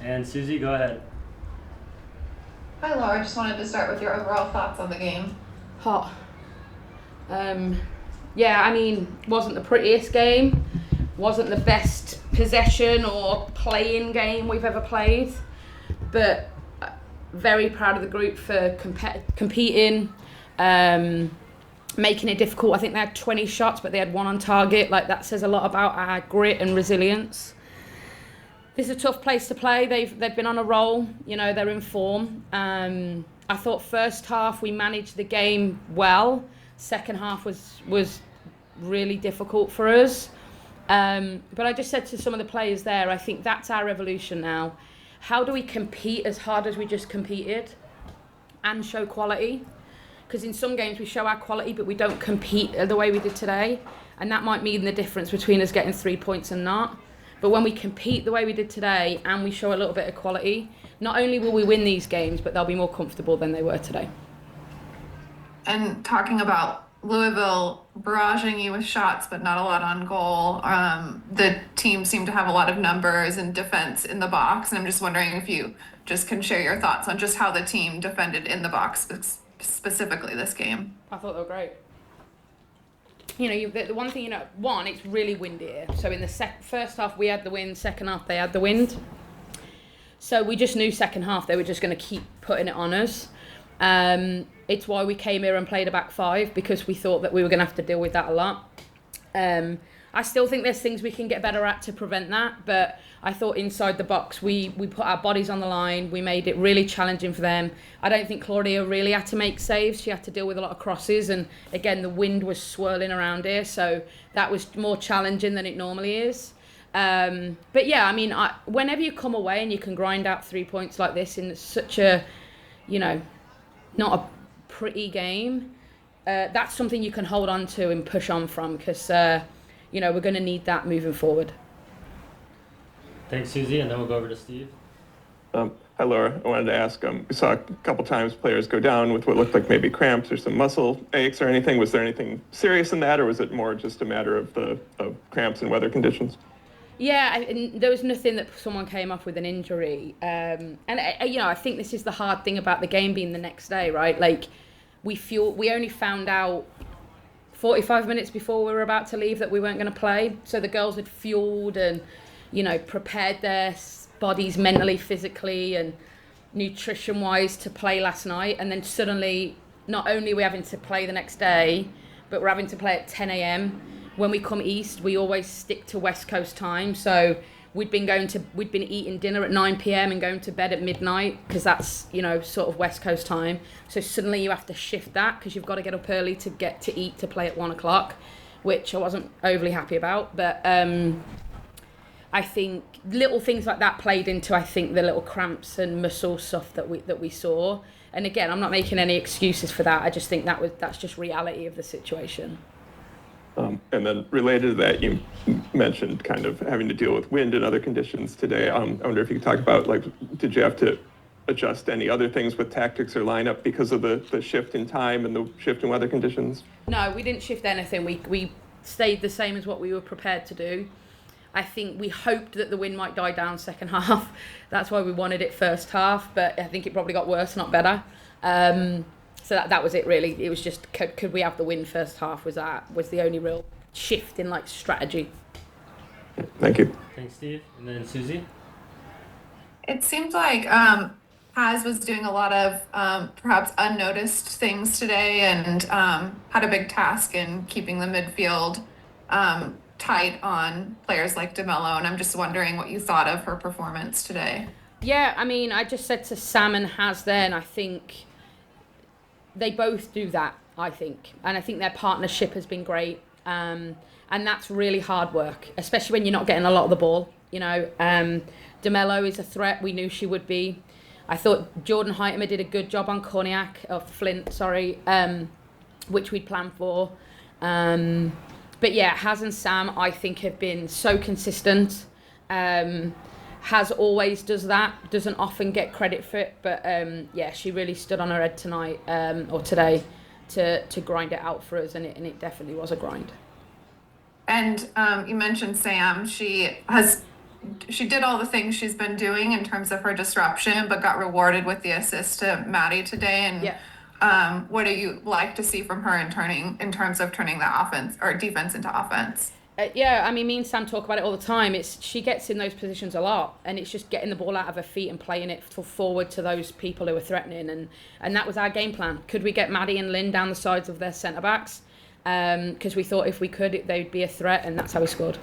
And Susie, go ahead. Hi, Laura. Just wanted to start with your overall thoughts on the game. Hot. Yeah, I mean, wasn't the prettiest game, wasn't the best possession or playing game we've ever played, but very proud of the group for competing, making it difficult. I think they had 20 shots, but they had one on target. Like, that says a lot about our grit and resilience. This is a tough place to play. They've been on a roll. You know, they're in form. I thought first half we managed the game well. Second half was really difficult for us. But I just said to some of the players there, I think that's our revolution now. How do we compete as hard as we just competed and show quality? Because in some games we show our quality, but we don't compete the way we did today. And that might mean the difference between us getting 3 points and not. But when we compete the way we did today and we show a little bit of quality, not only will we win these games, but they'll be more comfortable than they were today. And talking about Louisville barraging you with shots, but not a lot on goal. The team seemed to have a lot of numbers and defense in the box. And I'm just wondering if you just can share your thoughts on just how the team defended in the box, specifically this game. I thought they were great. You know, the one thing, one, it's really windy here. So in the first half we had the wind, second half they had the wind. So we just knew second half they were just going to keep putting it on us. It's why we came here and played a back five, because we thought that we were going to have to deal with that a lot. I still think there's things we can get better at to prevent that, but I thought inside the box we put our bodies on the line, we made it really challenging for them. I don't think Claudia really had to make saves, she had to deal with a lot of crosses, and again the wind was swirling around here, so that was more challenging than it normally is. But yeah, I mean, whenever you come away and you can grind out 3 points like this in such a, not a pretty game, that's something you can hold on to and push on from, because we're going to need that moving forward. Thanks, Susie, and then we'll go over to Steve. Hi, Laura. I wanted to ask, we saw a couple times players go down with what looked like maybe cramps or some muscle aches or anything. Was there anything serious in that, or was it more just a matter of cramps and weather conditions? Yeah, there was nothing that someone came off with an injury. I think this is the hard thing about the game being the next day, right? Like, we only found out 45 minutes before we were about to leave that we weren't going to play. So the girls had fueled and, prepared their bodies mentally, physically, and nutrition-wise to play last night. And then suddenly, not only are we having to play the next day, but we're having to play at 10 a.m. When we come east, we always stick to West Coast time. So we'd been eating dinner at 9 p.m. and going to bed at midnight, because that's, sort of West Coast time. So suddenly you have to shift that, because you've got to get up early to get to eat to play at 1 o'clock, which I wasn't overly happy about. But I think little things like that played into, I think, the little cramps and muscle stuff that we saw. And again, I'm not making any excuses for that. I just think that's just reality of the situation. And then related to that, you mentioned kind of having to deal with wind and other conditions today. I wonder if you could talk about, did you have to adjust any other things with tactics or lineup because of the shift in time and the shift in weather conditions? No, we didn't shift anything. We stayed the same as what we were prepared to do. I think we hoped that the wind might die down second half. That's why we wanted it first half, but I think it probably got worse, not better. So that was it, really. It was just, could we have the win first half, was the only real shift in strategy. Thank you. Thanks, Steve. And then Susie. It seemed like Haz was doing a lot of perhaps unnoticed things today, and had a big task in keeping the midfield tight on players like DeMello, and I'm just wondering what you thought of her performance today. Yeah, I mean, I just said to Sam and Haz then, I think they both do that, I think. And I think their partnership has been great. And that's really hard work, especially when you're not getting a lot of the ball. DeMello is a threat. We knew she would be. I thought Jordan Heitemer did a good job on Flint, which we'd planned for. But yeah, Haz and Sam, I think, have been so consistent. Haz always does that, doesn't often get credit for it, but she really stood on her head tonight or today to grind it out for us, and it definitely was a grind. And you mentioned Sam. She has she did all the things she's been doing in terms of her disruption, but got rewarded with the assist to Maddie today. And what do you like to see from her in terms of turning that offense or defense into offense? Yeah, I mean, me and Sam talk about it all the time. She gets in those positions a lot, and it's just getting the ball out of her feet and playing it forward to those people who are threatening. And that was our game plan. Could we get Maddie and Lynn down the sides of their centre backs? Because we thought if we could, they'd be a threat, and that's how we scored.